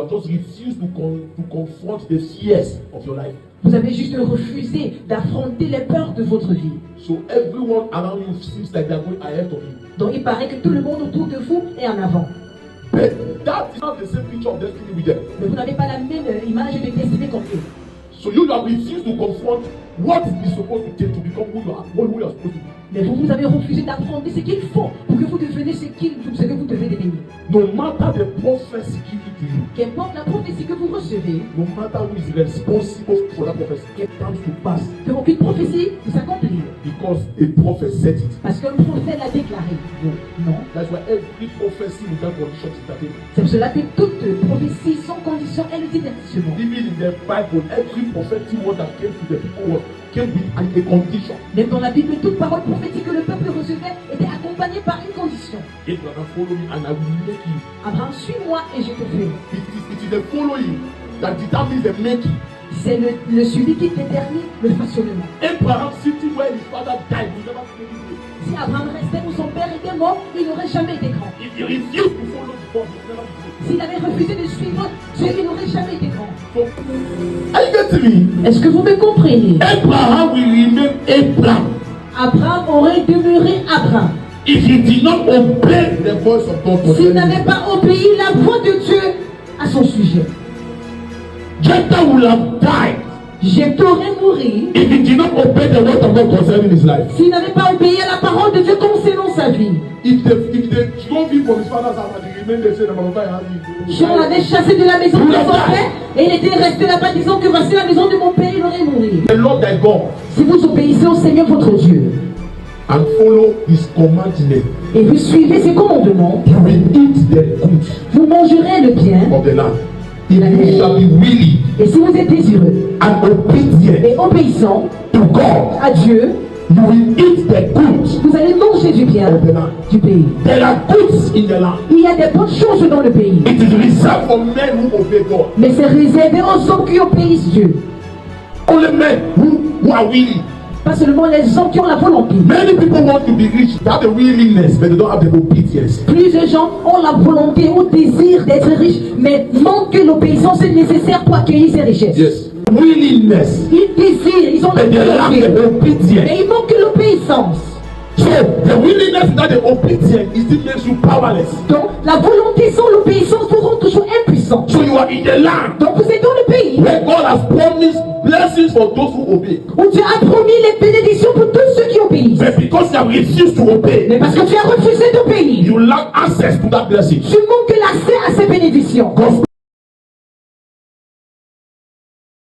Just refuse to confront the fears of your life. Vous avez juste refusé d'affronter les peurs de votre vie. So everyone around you seems like they are going ahead of you. Donc il paraît que tout le monde autour de vous est en avant. But that is not the same picture of destiny with them. Mais vous n'avez pas la même image de destinée comme eux. So you have refused to confront what is supposed to take to become who you are supposed to be. Mais vous avez refusé d'affronter ce qu'il faut pour que vous deveniez ce que vous devez devenir. No matter the prophecy given to you, Qu'importe la prophétie que vous recevez, no matter who is responsible for that prophecy, it comes to pass que aucune prophétie ne s'accomplit. because a prophet said it. Parce qu'un prophète l'a déclaré. Non. That's why every prophecy without condition is entertainment. C'est pour cela que toute prophétie sans condition est le divertissement. Even in the Bible, every prophetic word that came to the people came with a condition. Même dans la Bible, toute parole prophétique que le peuple recevait était accompagnée par une condition. Abraham, follow me and I will make you. Abraham, suis-moi et je te ferai. It is the following that determines the making. C'est le suivi qui détermine le façonnement. Abraham sitting where his father died will never be able to. Si Abraham restait où son père était mort, il n'aurait jamais été grand. If he refused to follow the God, he will never be great. S'il avait refusé de suivre Dieu, il n'aurait jamais été grand. So, are you getting me? Est-ce que vous me comprenez? Abraham will remain Abraham Abraham aurait demeuré Abraham if he did not obey the voice of God. s'il n'avait pas obéi la voix de Dieu à son sujet. Jephthah will have died Jephthah aurait mouru if he did not obey the word of God concerning his life. s'il n'avait pas obéi à la parole de Dieu concernant sa vie. If they drove him from his father's house and he remained there, say, Si on l'avait chassé de la maison de son père et il était resté là-bas disant que voici la maison de mon père, il aurait mouru. the Lord thy God, Si vous obéissez au Seigneur votre Dieu and follow his commandment, et vous suivez ses commandements, you will eat the good vous mangerez le bien. of the land. If you shall be willing Et si vous êtes désireux and obedient et obéissant to God, à Dieu, you will eat the good vous allez manger du bien of the land. du pays. There are goods in the land. Il y a des bonnes choses dans le pays, It is reserved for men who obey God. mais c'est réservé aux hommes qui obéissent Dieu. Only men who are willing. Pas seulement les hommes qui ont la volonté. Many people want to be rich. They have the willingness, but they don't have the obedience. Plusieurs gens ont la volonté ou désir d'être riches, mais manquent l'obéissance nécessaire pour accueillir ces richesses. Yes. Willingness. Ils désirent, ils ont la But they lack volonté, the obedience. mais ils manquent l'obéissance. So the willingness without the obedience, it still makes you powerless. Donc la volonté sans l'obéissance vous rend toujours impuissant. So you are in the land Donc vous êtes dans le pays where God has promised blessings for those who obey. où Dieu a promis les bénédictions pour tous ceux qui obéissent. But because you have refused to obey, Mais parce que tu as refusé d'obéir, you lack access to that blessing. tu manques l'accès à ces bénédictions. God